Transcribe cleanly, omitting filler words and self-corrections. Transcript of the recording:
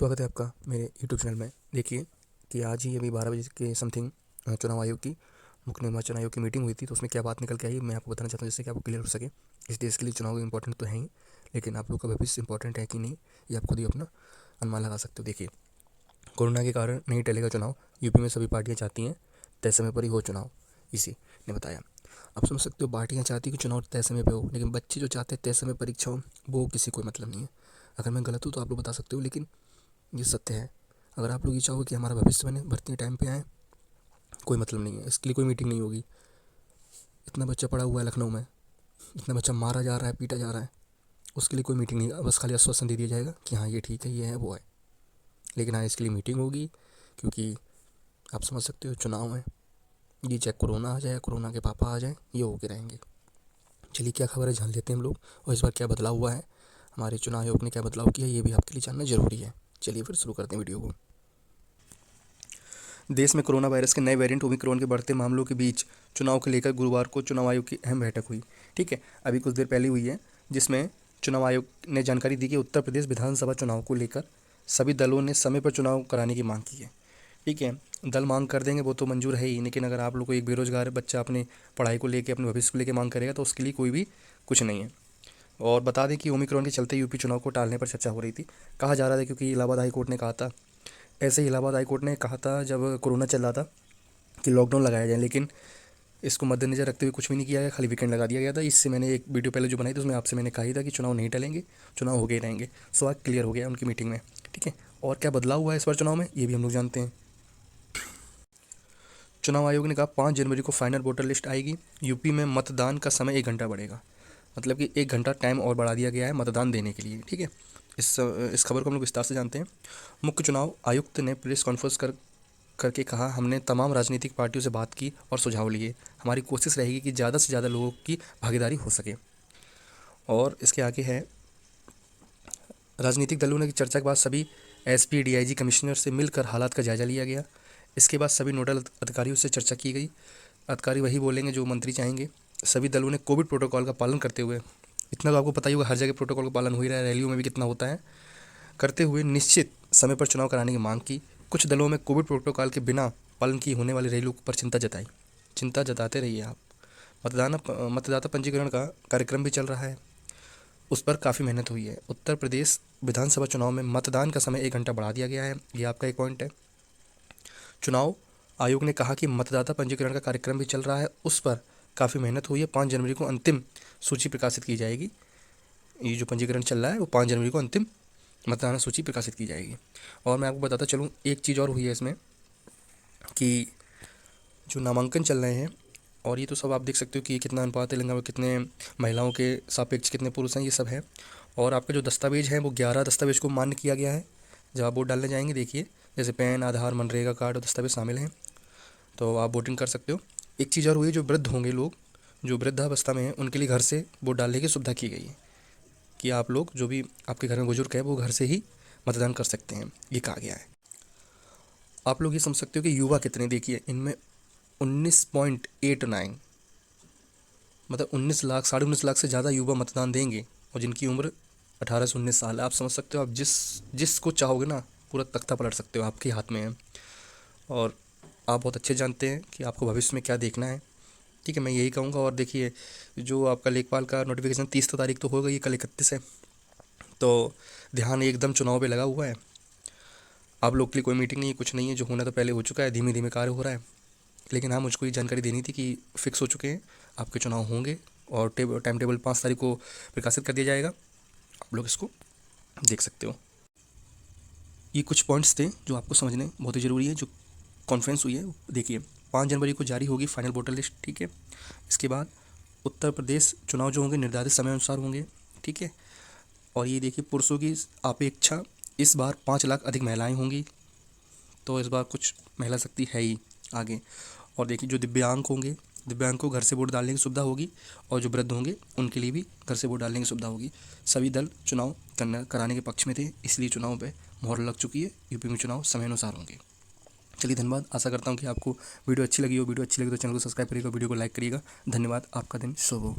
स्वागत है आपका मेरे यूट्यूब चैनल में। देखिए कि आज ही अभी 12 बजे के समथिंग चुनाव आयोग की मुख्य निर्वाचन आयोग की मीटिंग हुई थी। तो उसमें क्या बात निकल के आई मैं आपको बताना चाहता हूँ, जिससे कि आपको क्लियर हो सके। इस देश के लिए चुनाव इंपॉर्टेंट तो है ही, लेकिन आप लोग का भविष्य इंपॉर्टेंट है कि नहीं, ये आप खुद ही अपना अनुमान लगा सकते हो। देखिए, कोरोना के कारण नहीं टलेगा चुनाव। यूपी में सभी पार्टियाँ चाहती हैं तय समय पर ही हो चुनाव, इसी ने बताया। आप समझ सकते हो, पार्टियाँ चाहती हैं कि चुनाव तय समय पर हो, लेकिन बच्चे जो चाहते हैं तय समय परीक्षा हो, वो किसी को मतलब नहीं है। अगर मैं गलत हूँ तो आप लोग बता सकते हो, लेकिन ये सत्य है। अगर आप लोग ये चाहो कि हमारा भविष्य बने, भर्ती टाइम पे आए, कोई मतलब नहीं है, इसके लिए कोई मीटिंग नहीं होगी। इतना बच्चा पड़ा हुआ है लखनऊ में, इतना बच्चा मारा जा रहा है, पीटा जा रहा है, उसके लिए कोई मीटिंग नहीं। बस खाली आश्वासन दे दिया जाएगा कि हाँ ये ठीक है, ये है, वो है। लेकिन हाँ, इसके लिए मीटिंग होगी, क्योंकि आप समझ सकते हो चुनाव है। ये चाहे कोरोना आ जाए, कोरोना के पापा आ जाए, ये होके रहेंगे। चलिए, क्या खबर है जान लेते हैं हम लोग, और इस बार क्या बदलाव हुआ है, हमारे चुनाव आयोग ने क्या बदलाव किया, ये भी आपके लिए जानना जरूरी है। चलिए फिर शुरू करते हैं वीडियो को। देश में कोरोना वायरस के नए वेरिएंट ओमिक्रॉन के बढ़ते मामलों के बीच चुनाव को लेकर गुरुवार को चुनाव आयोग की अहम बैठक हुई। ठीक है, अभी कुछ देर पहले हुई है, जिसमें चुनाव आयोग ने जानकारी दी कि उत्तर प्रदेश विधानसभा चुनाव को लेकर सभी दलों ने समय पर चुनाव कराने की मांग की है। ठीक है, दल मांग कर देंगे वो तो मंजूर है ही, लेकिन अगर आप लोग को एक बेरोजगार बच्चा अपने पढ़ाई को लेकर, अपने भविष्य को लेकर मांग करेगा, तो उसके लिए कोई भी कुछ नहीं है। और बता दें कि ओमिक्रॉन के चलते यूपी चुनाव को टालने पर चर्चा हो रही थी। कहा जा रहा था, क्योंकि इलाहाबाद हाई कोर्ट ने कहा था, ऐसे ही इलाहाबाद हाई कोर्ट ने कहा था जब कोरोना चल रहा था कि लॉकडाउन लगाया जाए, लेकिन इसको मद्देनजर रखते हुए कुछ भी नहीं किया गया, खाली वीकेंड लगा दिया गया था। इससे मैंने एक वीडियो पहले जो बनाई थी, उसमें आपसे मैंने कहा ही था कि चुनाव नहीं टलेंगे, चुनाव हो गए रहेंगे। सो आज क्लियर हो गया उनकी मीटिंग में। ठीक है, और क्या बदलाव हुआ है इस बार चुनाव में, ये भी हम लोग जानते हैं। चुनाव आयोग ने कहा 5 जनवरी को फाइनल वोटर लिस्ट आएगी। यूपी में मतदान का समय 1 घंटा बढ़ेगा, मतलब कि 1 घंटा टाइम और बढ़ा दिया गया है मतदान देने के लिए। ठीक है, इस खबर को हम लोग विस्तार से जानते हैं। मुख्य चुनाव आयुक्त ने प्रेस कॉन्फ्रेंस करके कहा, हमने तमाम राजनीतिक पार्टियों से बात की और सुझाव लिए। हमारी कोशिश रहेगी कि ज़्यादा से ज़्यादा लोगों की भागीदारी हो सके। और इसके आगे है, राजनीतिक दलों ने चर्चा के बाद सभी एसपी डीआईजी कमिश्नर से मिलकर हालात का जायजा लिया गया। इसके बाद सभी नोडल अधिकारियों से चर्चा की गई। अधिकारी वही बोलेंगे जो मंत्री चाहेंगे। सभी दलों ने कोविड प्रोटोकॉल का पालन करते हुए, इतना तो आपको पता ही होगा, हर जगह प्रोटोकॉल का पालन हो ही रहा है, रैलियों में भी कितना होता है, करते हुए निश्चित समय पर चुनाव कराने की मांग की। कुछ दलों में कोविड प्रोटोकॉल के बिना पालन की होने वाली रैलियों पर चिंता जताई। चिंता जताते रहिए आप। मतदाता पंजीकरण का कार्यक्रम भी चल रहा है, उस पर काफ़ी मेहनत हुई है। उत्तर प्रदेश विधानसभा चुनाव में मतदान का समय 1 घंटा बढ़ा दिया गया है, ये आपका एक पॉइंट है। चुनाव आयोग ने कहा कि मतदाता पंजीकरण का कार्यक्रम भी चल रहा है, उस पर काफ़ी मेहनत हुई है। 5 जनवरी को अंतिम सूची प्रकाशित की जाएगी। ये जो पंजीकरण चल रहा है वो 5 जनवरी को अंतिम मतदाता सूची प्रकाशित की जाएगी। और मैं आपको बताता चलूँ, एक चीज़ और हुई है इसमें, कि जो नामांकन चल रहे हैं, और ये तो सब आप देख सकते हो कि कितना अनुपात तेलंगाना में, कितने महिलाओं के सापेक्ष कितने पुरुष हैं, ये सब है। और आपका जो दस्तावेज है वो 11 दस्तावेज को मान्य किया गया है। जब आप वोट डालने जाएंगे, देखिए, जैसे पैन, आधार, मनरेगा कार्ड और दस्तावेज शामिल हैं, तो आप वोटिंग कर सकते हो। एक चीज़ और हुई है, जो वृद्ध होंगे लोग, जो वृद्धावस्था में हैं, उनके लिए घर से वोट डालने की सुविधा की गई है, कि आप लोग जो भी आपके घर में बुजुर्ग है वो घर से ही मतदान कर सकते हैं, ये कहा गया है। आप लोग ये समझ सकते हो कि युवा कितने, देखिए इनमें 19.89, मतलब 19 लाख, 19.5 लाख से ज़्यादा युवा मतदान देंगे, और जिनकी उम्र 18 से 19 साल है। आप समझ सकते हो, आप जिसको चाहोगे ना, पूरा तख्ता पलट सकते हो, आपके हाथ में है। और आप बहुत अच्छे जानते हैं कि आपको भविष्य में क्या देखना है। ठीक है, मैं यही कहूँगा। और देखिए, जो आपका लेखपाल का नोटिफिकेशन 30 तारीख तो हो गई, कल 31 है, तो ध्यान एकदम चुनाव पे लगा हुआ है। आप लोग के लिए कोई मीटिंग नहीं है, कुछ नहीं है, जो होना तो पहले हो चुका है, धीमे धीमे कार्य हो रहा है। लेकिन हाँ, मुझको ये जानकारी देनी थी कि फिक्स हो चुके हैं, आपके चुनाव होंगे, और टाइम टेबल 5 तारीख को प्रकाशित कर दिया जाएगा। आप लोग इसको देख सकते हो। ये कुछ पॉइंट्स थे जो आपको समझने बहुत ही ज़रूरी है। जो कॉन्फ्रेंस हुई है, देखिए, 5 जनवरी को जारी होगी फाइनल वोटर लिस्ट। ठीक है, इसके बाद उत्तर प्रदेश चुनाव जो होंगे निर्धारित समय अनुसार होंगे। ठीक है, और ये देखिए, पुरुषों की अपेक्षा इस बार 5 लाख अधिक महिलाएं होंगी, तो इस बार कुछ महिला शक्ति है ही आगे। और देखिए, जो दिव्यांग होंगे, दिव्यांग को घर से वोट डालने की सुविधा होगी, और जो वृद्ध होंगे उनके लिए भी घर से वोट डालने की सुविधा होगी। सभी दल चुनाव कराने के पक्ष में थे, इसलिए चुनाव पे मोहर लग चुकी है। यूपी में चुनाव समय अनुसार होंगे। चलिए, धन्यवाद। आशा करता हूँ कि आपको वीडियो अच्छी लगी हो। वीडियो अच्छी लगी तो चैनल को सब्सक्राइब करिएगा, वीडियो को लाइक करिएगा। धन्यवाद, आपका दिन शुभ हो।